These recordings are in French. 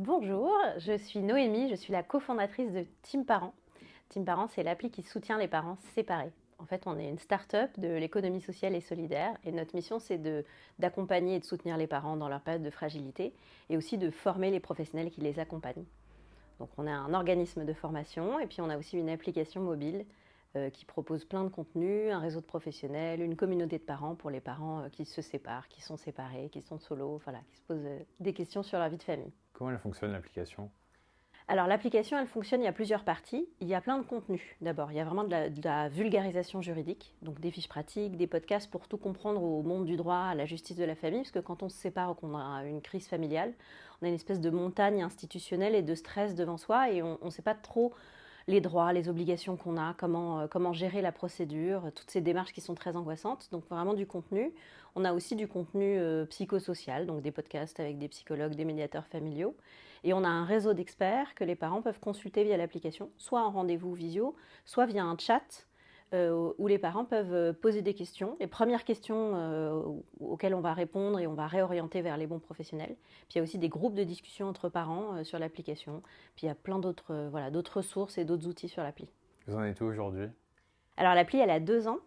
Bonjour, je suis Noémie, je suis la cofondatrice de Team Parents. Team Parents, c'est l'appli qui soutient les parents séparés. En fait, on est une start-up de l'économie sociale et solidaire et notre mission, c'est d'accompagner et de soutenir les parents dans leur période de fragilité et aussi de former les professionnels qui les accompagnent. Donc, on a un organisme de formation et puis on a aussi une application mobile qui propose plein de contenus, un réseau de professionnels, une communauté de parents pour les parents qui se séparent, qui sont séparés, qui sont solos, voilà, qui se posent des questions sur leur vie de famille. Comment elle fonctionne l'application? Alors l'application, elle fonctionne, il y a plusieurs parties. Il y a plein de contenus. D'abord, il y a vraiment de la vulgarisation juridique, donc des fiches pratiques, des podcasts pour tout comprendre au monde du droit, à la justice de la famille, parce que quand on se sépare ou qu'on a une crise familiale, on a une espèce de montagne institutionnelle et de stress devant soi et on ne sait pas trop les droits, les obligations qu'on a, comment gérer la procédure, toutes ces démarches qui sont très angoissantes. Donc vraiment du contenu. On a aussi du contenu psychosocial, donc des podcasts avec des psychologues, des médiateurs familiaux. Et on a un réseau d'experts que les parents peuvent consulter via l'application, soit en rendez-vous visio, soit via un chat où les parents peuvent poser des questions. Les premières questions auxquelles on va répondre et on va réorienter vers les bons professionnels. Puis il y a aussi des groupes de discussion entre parents sur l'application. Puis il y a plein d'autres d'autres ressources et d'autres outils sur l'appli. Vous en êtes où aujourd'hui? Alors l'appli, elle a 2 ans.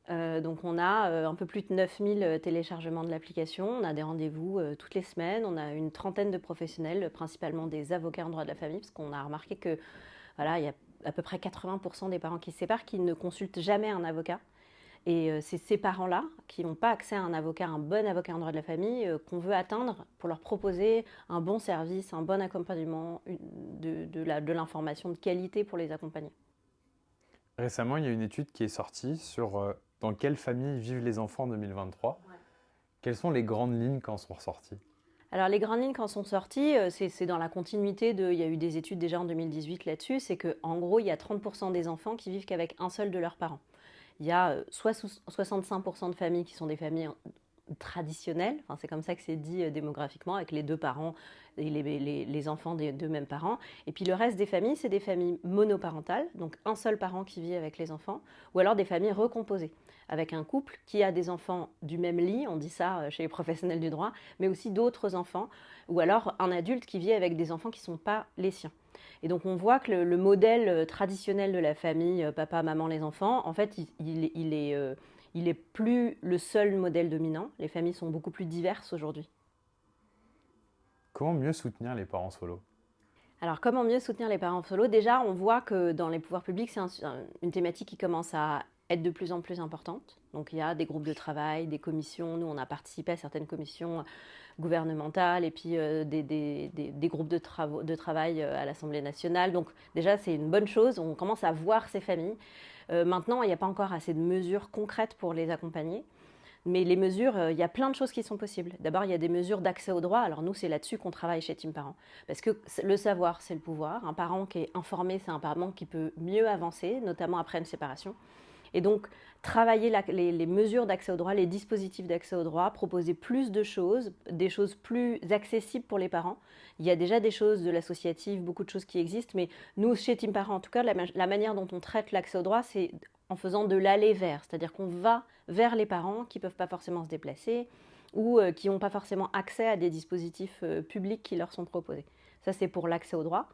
Donc on a un peu plus de 9000 téléchargements de l'application, on a des rendez-vous toutes les semaines, on a une trentaine de professionnels, principalement des avocats en droit de la famille, parce qu'on a remarqué que voilà, il y a à peu près 80% des parents qui se séparent qui ne consultent jamais un avocat. Et c'est ces parents-là qui n'ont pas accès à un avocat, un bon avocat en droit de la famille, qu'on veut atteindre pour leur proposer un bon service, un bon accompagnement, de l'information de qualité pour les accompagner. Récemment, il y a une étude qui est sortie sur dans quelle famille vivent les enfants en 2023. Ouais. Quelles sont les grandes lignes qui en sont ressorties? Alors les grandes lignes quand sont sorties, c'est dans la continuité de, il y a eu des études déjà en 2018 là-dessus, c'est qu'en gros il y a 30% des enfants qui vivent qu'avec un seul de leurs parents. Il y a 65% de familles qui sont des familles traditionnelles, enfin, c'est comme ça que c'est dit démographiquement, avec les deux parents et les enfants des deux mêmes parents. Et puis le reste des familles, c'est des familles monoparentales, donc un seul parent qui vit avec les enfants, ou alors des familles recomposées, avec un couple qui a des enfants du même lit, on dit ça chez les professionnels du droit, mais aussi d'autres enfants, ou alors un adulte qui vit avec des enfants qui ne sont pas les siens. Et donc on voit que le modèle traditionnel de la famille, papa, maman, les enfants, en fait, il est plus le seul modèle dominant. Les familles sont beaucoup plus diverses aujourd'hui. Comment mieux soutenir les parents solo? Alors, comment mieux soutenir les parents solo? Déjà, on voit que dans les pouvoirs publics, c'est une thématique qui commence à être de plus en plus importante. Donc, il y a des groupes de travail, des commissions. Nous, on a participé à certaines commissions gouvernementales et puis des groupes de travail à l'Assemblée nationale. Donc, déjà, c'est une bonne chose. On commence à voir ces familles. Maintenant, il n'y a pas encore assez de mesures concrètes pour les accompagner. Mais les mesures, il y a plein de choses qui sont possibles. D'abord, il y a des mesures d'accès au droit. Alors nous, c'est là-dessus qu'on travaille chez Team Parents. Parce que le savoir, c'est le pouvoir. Un parent qui est informé, c'est un parent qui peut mieux avancer, notamment après une séparation. Et donc, travailler les mesures d'accès au droit, les dispositifs d'accès au droit, proposer plus de choses, des choses plus accessibles pour les parents. Il y a déjà des choses de l'associatif, beaucoup de choses qui existent, mais nous, chez Team Parents, en tout cas, la manière dont on traite l'accès au droit, c'est en faisant de l'aller vers, c'est-à-dire qu'on va vers les parents qui ne peuvent pas forcément se déplacer ou qui n'ont pas forcément accès à des dispositifs publics qui leur sont proposés. Ça, c'est pour l'accès au droit.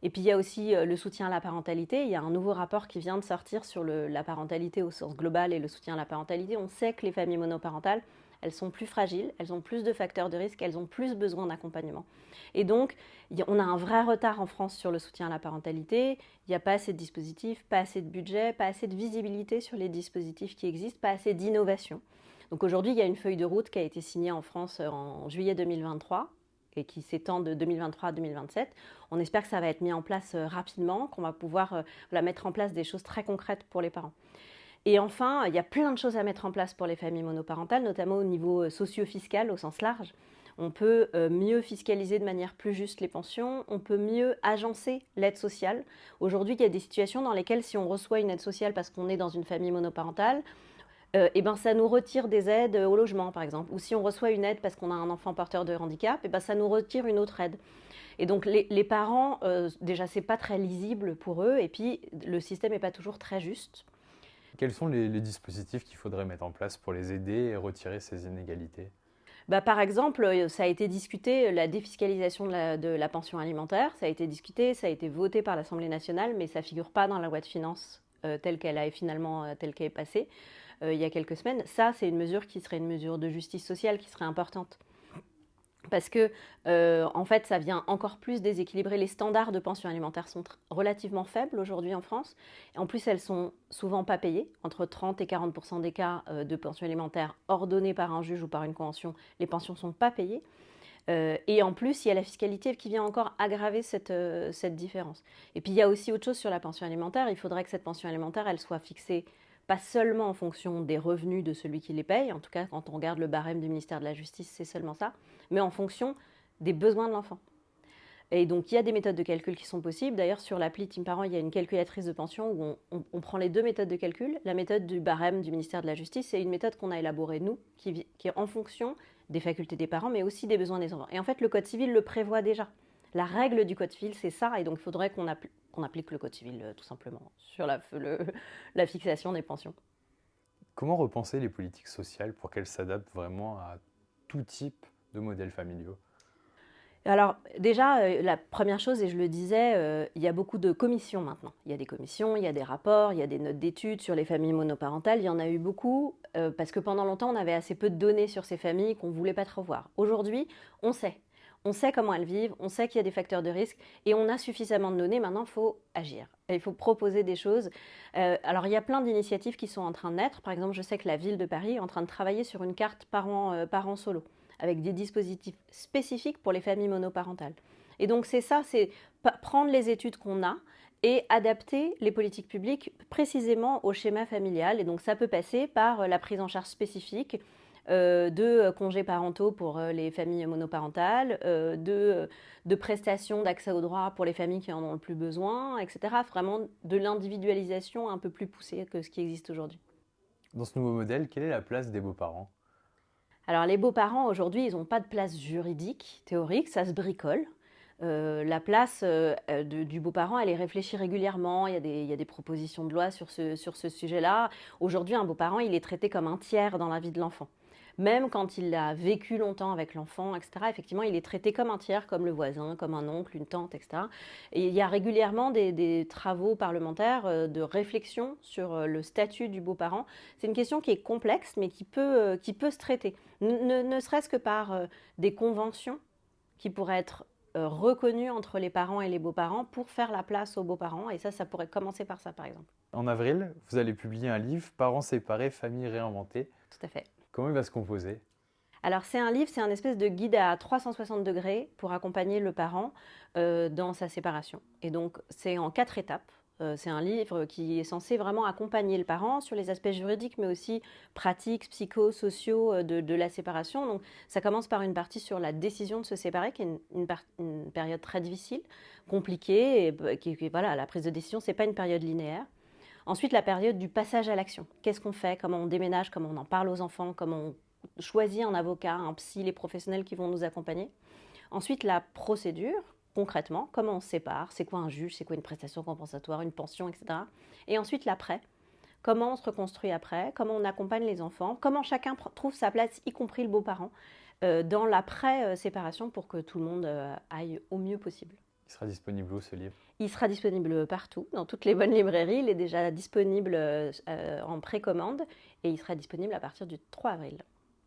Et puis il y a aussi le soutien à la parentalité. Il y a un nouveau rapport qui vient de sortir sur la parentalité au sens global et le soutien à la parentalité. On sait que les familles monoparentales, elles sont plus fragiles, elles ont plus de facteurs de risque, elles ont plus besoin d'accompagnement. Et donc, on a un vrai retard en France sur le soutien à la parentalité. Il n'y a pas assez de dispositifs, pas assez de budget, pas assez de visibilité sur les dispositifs qui existent, pas assez d'innovation. Donc aujourd'hui, il y a une feuille de route qui a été signée en France en juillet 2023 et qui s'étend de 2023 à 2027. On espère que ça va être mis en place rapidement, qu'on va pouvoir mettre en place des choses très concrètes pour les parents. Et enfin, il y a plein de choses à mettre en place pour les familles monoparentales, notamment au niveau socio-fiscal au sens large. On peut mieux fiscaliser de manière plus juste les pensions, on peut mieux agencer l'aide sociale. Aujourd'hui, il y a des situations dans lesquelles si on reçoit une aide sociale parce qu'on est dans une famille monoparentale, et ben ça nous retire des aides au logement, par exemple. Ou si on reçoit une aide parce qu'on a un enfant porteur de handicap, et ben ça nous retire une autre aide. Et donc les parents, déjà, c'est pas très lisible pour eux, et puis le système n'est pas toujours très juste. Quels sont les dispositifs qu'il faudrait mettre en place pour les aider et retirer ces inégalités? Bah, par exemple, ça a été discuté, la défiscalisation de la pension alimentaire, ça a été discuté, ça a été voté par l'Assemblée nationale, mais ça ne figure pas dans la loi de finances telle qu'elle a finalement, telle qu'elle est passée il y a quelques semaines. Ça, c'est une mesure qui serait une mesure de justice sociale qui serait importante. Parce que, en fait, ça vient encore plus déséquilibrer. Les standards de pension alimentaire sont relativement faibles aujourd'hui en France. Et en plus, elles sont souvent pas payées. Entre 30 et 40% des cas de pension alimentaire ordonnée par un juge ou par une convention, les pensions ne sont pas payées. Et en plus, il y a la fiscalité qui vient encore aggraver cette différence. Et puis, il y a aussi autre chose sur la pension alimentaire. Il faudrait que cette pension alimentaire, elle soit fixée pas seulement en fonction des revenus de celui qui les paye, en tout cas quand on regarde le barème du ministère de la Justice, c'est seulement ça, mais en fonction des besoins de l'enfant. Et donc il y a des méthodes de calcul qui sont possibles. D'ailleurs sur l'appli Team Parents, il y a une calculatrice de pension où on prend les deux méthodes de calcul. La méthode du barème du ministère de la Justice, c'est une méthode qu'on a élaborée nous, qui est en fonction des facultés des parents, mais aussi des besoins des enfants. Et en fait, le Code civil le prévoit déjà. La règle du Code civil, c'est ça, et donc il faudrait qu'on applique le Code civil tout simplement sur la fixation des pensions. Comment repenser les politiques sociales pour qu'elles s'adaptent vraiment à tout type de modèles familiaux? Alors déjà, la première chose, et je le disais, il y a beaucoup de commissions maintenant. Il y a des commissions, il y a des rapports, il y a des notes d'études sur les familles monoparentales. Il y en a eu beaucoup parce que pendant longtemps, on avait assez peu de données sur ces familles qu'on ne voulait pas trop voir. Aujourd'hui, on sait. On sait comment elles vivent, on sait qu'il y a des facteurs de risque et on a suffisamment de données. Maintenant, il faut agir. Il faut proposer des choses. Alors, il y a plein d'initiatives qui sont en train de naître. Par exemple, je sais que la ville de Paris est en train de travailler sur une carte parents solo, avec des dispositifs spécifiques pour les familles monoparentales. Et donc, c'est ça, c'est prendre les études qu'on a et adapter les politiques publiques précisément au schéma familial. Et donc, ça peut passer par la prise en charge spécifique de congés parentaux pour les familles monoparentales, de prestations d'accès aux droits pour les familles qui en ont le plus besoin, etc. Vraiment de l'individualisation un peu plus poussée que ce qui existe aujourd'hui. Dans ce nouveau modèle, quelle est la place des beaux-parents? Alors les beaux-parents aujourd'hui, ils n'ont pas de place juridique, théorique, ça se bricole. La place du beau-parent, elle est réfléchie régulièrement. Il y a des propositions de loi sur ce sujet-là. Aujourd'hui, un beau-parent, il est traité comme un tiers dans la vie de l'enfant. Même quand il a vécu longtemps avec l'enfant, etc., effectivement, il est traité comme un tiers, comme le voisin, comme un oncle, une tante, etc. Et il y a régulièrement des travaux parlementaires de réflexion sur le statut du beau-parent. C'est une question qui est complexe, mais qui peut se traiter, ne serait-ce que par des conventions qui pourraient être reconnues entre les parents et les beaux-parents pour faire la place aux beaux-parents. Et ça pourrait commencer par ça, par exemple. En avril, vous allez publier un livre, Parents séparés, familles réinventées. Tout à fait. Comment il va se composer? Alors c'est un livre, c'est un espèce de guide à 360 degrés pour accompagner le parent dans sa séparation. Et donc c'est en 4 étapes. C'est un livre qui est censé vraiment accompagner le parent sur les aspects juridiques, mais aussi pratiques, psychosociaux de la séparation. Donc ça commence par une partie sur la décision de se séparer, qui est une période très difficile, compliquée. Et voilà, la prise de décision, c'est pas une période linéaire. Ensuite, la période du passage à l'action. Qu'est-ce qu'on fait? Comment on déménage? Comment on en parle aux enfants? Comment on choisit un avocat, un psy, les professionnels qui vont nous accompagner? Ensuite, la procédure, concrètement, comment on se sépare? C'est quoi un juge? C'est quoi une prestation compensatoire? Une pension, etc. Et ensuite, l'après. Comment on se reconstruit après? Comment on accompagne les enfants? Comment chacun trouve sa place, y compris le beau-parent, dans l'après-séparation pour que tout le monde aille au mieux possible. Il sera disponible où, ce livre? Il sera disponible partout, dans toutes les bonnes librairies. Il est déjà disponible en précommande et il sera disponible à partir du 3 avril.